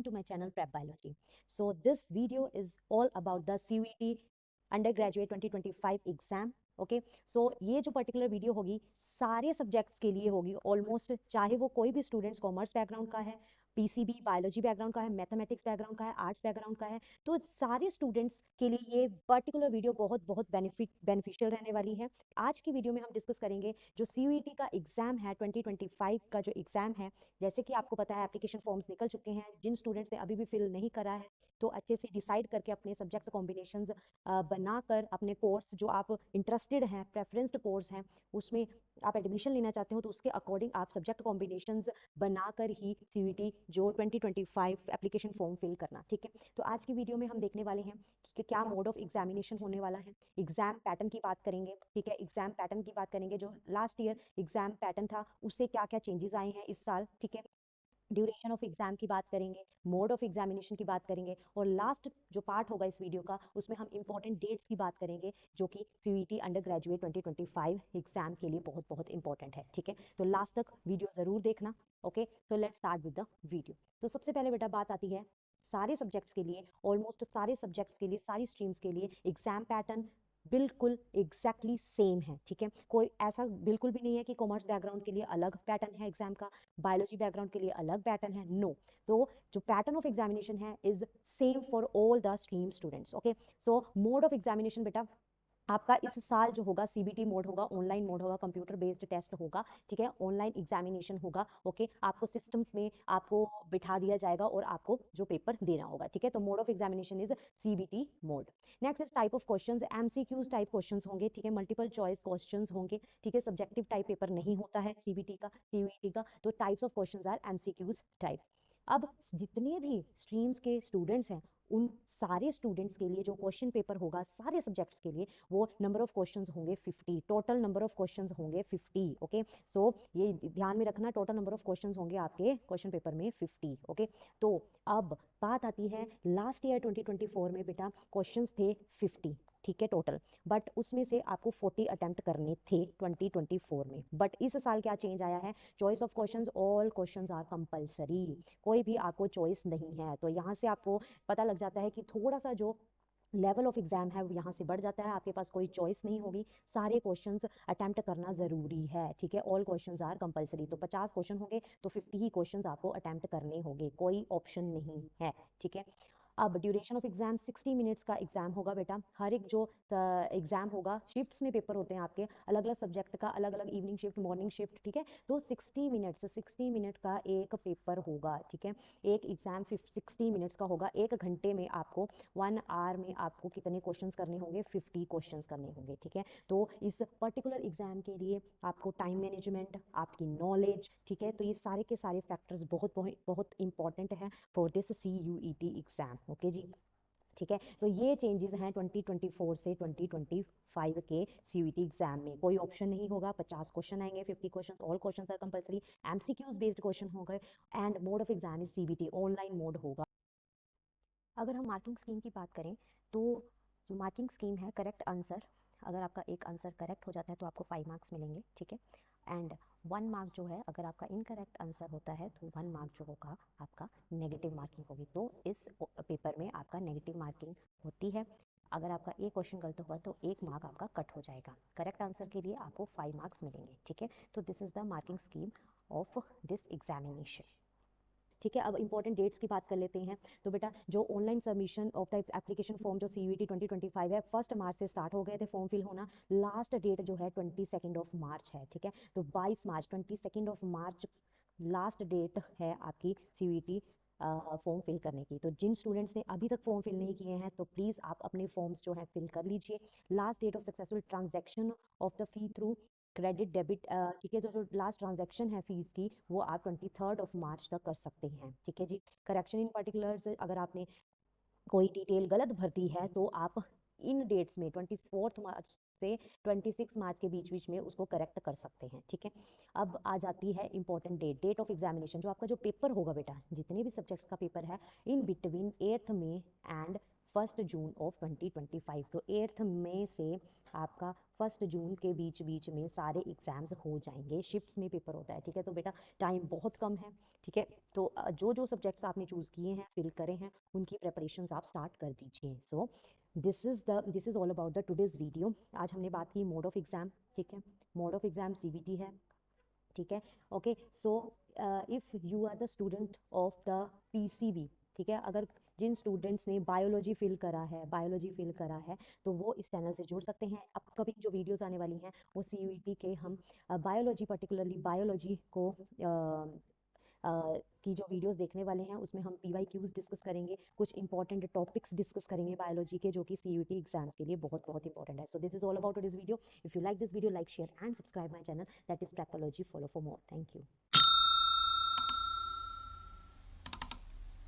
to my channel Prep Biology. So this video is all about the CUET Undergraduate 2025 exam. Okay, so ये जो particular video होगी सारे subjects के लिए होगी ऑलमोस्ट, चाहे वो कोई भी स्टूडेंट्स कॉमर्स बैकग्राउंड का है, पीसीबी बायोलॉजी बैकग्राउंड का है, मैथमेटिक्स बैकग्राउंड का है, आर्ट्स बैकग्राउंड का है, तो सारे स्टूडेंट्स के लिए ये पर्टिकुलर वीडियो बहुत बहुत बेनिफिशियल रहने वाली है. आज की वीडियो में हम डिस्कस करेंगे जो CUET का एग्जाम है 2025 का जो एग्जाम है. जैसे कि आपको पता है एप्लीकेशन फॉर्म्स निकल चुके हैं. जिन स्टूडेंट्स ने अभी भी फिल नहीं करा है तो अच्छे से डिसाइड करके अपने सब्जेक्ट कॉम्बिनेशंस बनाकर अपने कोर्स जो आप इंटरेस्टेड हैं, प्रेफरेंस्ड कोर्स हैं, उसमें आप एडमिशन लेना चाहते हो तो उसके अकॉर्डिंग आप सब्जेक्ट कॉम्बिनेशंस बनाकर ही CUET जो 2025 एप्लीकेशन फॉर्म फिल करना. ठीक है, तो आज की वीडियो में हम देखने वाले हैं कि क्या मोड ऑफ एग्जामिनेशन होने वाला है, एग्जाम पैटर्न की बात करेंगे. ठीक है, एग्जाम पैटर्न की बात करेंगे, जो लास्ट ईयर एग्जाम पैटर्न था उससे क्या क्या चेंजेस आए हैं इस साल. ठीक है, ड्यूरेशन ऑफ एग्जाम की बात करेंगे, मोड ऑफ एग्जामिनेशन की बात करेंगे, और लास्ट जो पार्ट होगा इस वीडियो का उसमें हम इंपॉर्टेंट डेट्स की बात करेंगे जो कि CUET अंडर ग्रेजुएट 2025 एग्जाम के लिए बहुत बहुत इंपॉर्टेंट है. ठीक है, तो लास्ट तक वीडियो ज़रूर देखना. ओके, तो let's start with the video. तो सबसे पहले बेटा बात आती है सारे सब्जेक्ट्स के लिए, ऑलमोस्ट सारे सब्जेक्ट्स के लिए, सारी स्ट्रीम्स के लिए एग्जाम पैटर्न बिल्कुल एग्जैक्टली सेम है. ठीक है, कोई ऐसा बिल्कुल भी नहीं है कि कॉमर्स बैकग्राउंड के लिए अलग पैटर्न है एग्जाम का, बायोलॉजी बैकग्राउंड के लिए अलग पैटर्न है. नो, तो जो पैटर्न ऑफ एग्जामिनेशन है is same for all the stream students. Okay, so mode of examination बेटा आपका इस साल जो होगा CBT मोड होगा, ऑनलाइन मोड होगा, कंप्यूटर बेस्ड टेस्ट होगा. ठीक है, ऑनलाइन एग्जामिनेशन होगा. ओके, आपको सिस्टम्स में आपको बिठा दिया जाएगा और आपको जो पेपर देना होगा. ठीक है, तो mode of examination is CBT mode. Next is type of questions, MCQs type questions होंगे. ठीक है, मल्टीपल चॉइस क्वेश्चंस होंगे. ठीक है, सब्जेक्टिव टाइप पेपर नहीं होता है CBT का, CUET का, तो types of questions are MCQs type. अब जितने भी स्ट्रीम्स के स्टूडेंट्स हैं उन सारे स्टूडेंट्स के लिए जो क्वेश्चन पेपर होगा सारे सब्जेक्ट्स के लिए वो नंबर ऑफ क्वेश्चंस होंगे 50. टोटल नंबर ऑफ क्वेश्चंस होंगे 50. ओके, सो ये ध्यान में रखना, टोटल नंबर ऑफ क्वेश्चंस होंगे आपके क्वेश्चन पेपर में 50. ओके, तो अब बात आती है लास्ट ईयर 2024 में बेटा क्वेश्चंस थे 50. ठीक है, टोटल, बट उसमें से आपको 40 अटेम्प्ट करने थे 2024 में. बट इस साल क्या चेंज आया है, choice of questions, all questions are compulsory, कोई भी आपको चॉइस नहीं है. तो यहाँ से आपको पता लग जाता है कि थोड़ा सा जो लेवल ऑफ एग्जाम है वो यहाँ से बढ़ जाता है. आपके पास कोई चॉइस नहीं होगी, सारे क्वेश्चंस अटेम्प्ट करना ज़रूरी है. ठीक है, ऑल क्वेश्चंस आर कंपलसरी, तो 50 क्वेश्चन होंगे तो 50 ही क्वेश्चंस आपको अटेम्प्ट करने होंगे, कोई ऑप्शन नहीं है. ठीक है, अब ड्यूरेशन ऑफ एग्जाम 60 मिनट्स का एग्जाम होगा बेटा. हर एक जो एग्जाम होगा, शिफ्ट्स में पेपर होते हैं आपके, अलग अलग सब्जेक्ट का अलग अलग, इवनिंग शिफ्ट, मॉर्निंग शिफ्ट. ठीक है, तो 60 मिनट का एक पेपर होगा. ठीक है, एक एग्जाम 60 मिनट्स का होगा. एक घंटे में आपको 1 आवर में आपको कितने क्वेश्चंस करने होंगे, 50 क्वेश्चंस करने होंगे. ठीक है, तो इस पर्टिकुलर एग्जाम के लिए आपको टाइम मैनेजमेंट, आपकी नॉलेज, ठीक है, तो ये सारे के सारे फैक्टर्स बहुत बहुत बहुत इंपॉर्टेंट हैं for this CUET exam. Okay जी, ठीक है, तो ये चेंजेस हैं 2024 से 2025 के CUET एग्जाम में. कोई ऑप्शन नहीं होगा, 50 क्वेश्चन आएंगे, 50 question, all question are compulsory, MCQs based question हो गए, and mode of exam is CBT, online mode होगा. अगर हम मार्किंग स्कीम की बात करें तो जो मार्किंग स्कीम है, करेक्ट आंसर, अगर आपका एक आंसर करेक्ट हो जाता है तो आपको 5 मार्क्स मिलेंगे. ठीक है, एंड 1 मार्क जो है अगर आपका इनकरेक्ट आंसर होता है तो 1 मार्क जो होगा आपका नेगेटिव मार्किंग होगी. तो इस पेपर में आपका नेगेटिव मार्किंग होती है. अगर आपका एक क्वेश्चन गलत हुआ तो 1 मार्क आपका कट हो जाएगा. करेक्ट आंसर के लिए आपको 5 मार्क्स मिलेंगे. ठीक है, तो this is the marking scheme of this examination. ठीक है, अब इंपॉर्टेंट डेट्स की बात कर लेते हैं. तो बेटा जो online submission of the application form जो CUET 2025 है, 1 मार्च से स्टार्ट हो गए थे फॉर्म फिल होना. लास्ट डेट जो है 22 मार्च है. ठीक है, तो 22 मार्च, 22 मार्च लास्ट डेट है आपकी CUET फॉर्म फिल करने की. तो जिन स्टूडेंट्स ने अभी तक फॉर्म फिल नहीं किए हैं तो प्लीज़ आप अपने फॉर्म्स जो है फिल कर लीजिए. Last date of successful transaction of the fee through credit debit, ठीक है, तो जो लास्ट ट्रांजैक्शन है फीस की वो आप 23 मार्च तक कर सकते हैं. ठीक है जी, करेक्शन इन पर्टिकुलर्स, अगर आपने कोई डिटेल गलत भर दी है तो आप इन डेट्स में 24 मार्च से 26 मार्च के बीच बीच में उसको करेक्ट कर सकते हैं. ठीक है, अब आ जाती है important date, date of examination. जो आपका जो पेपर होगा बेटा, जितने भी सब्जेक्ट्स का पेपर है, in between 8 May and 1 June of 2025। तो 8 मई से आपका 1 जून के बीच बीच में सारे एग्जाम्स हो जाएंगे। शिफ्ट्स में पेपर होता है, ठीक है। तो बेटा टाइम बहुत कम है, ठीक है। तो जो जो सब्जेक्ट्स आपने चूज़ किए हैं, फिल करे हैं, उनकी प्रेपरेशंस आप स्टार्ट कर दीजिए। So this is all about the today's video. आज हमने बात की मोड ऑफ एग्ज़ाम, ठीक है। मोड ऑफ एग्ज़ाम सीबीटी है, ठीक है। Okay, so if you are the student of the PCB, ठीक है, अगर जिन स्टूडेंट्स ने बायोलॉजी फिल करा है तो वो इस चैनल से जुड़ सकते हैं। अपकमिंग जो वीडियोस आने वाली हैं वो सीयूईटी के हम बायोलॉजी, पर्टिकुलरली बायोलॉजी को की जो वीडियोस देखने वाले हैं उसमें हम पीवाईक्यूज डिस्कस करेंगे, कुछ इंपॉर्टेंट टॉपिक्स डिस्कस करेंगे बायोलॉजी के, जो कि सीयूईटी एग्जाम्स के लिए बहुत बहुत इंपॉर्टेंट है। So this is all about this video. If you like this video, like, share and subscribe my channel, that is Practology. Follow for more. Thank you.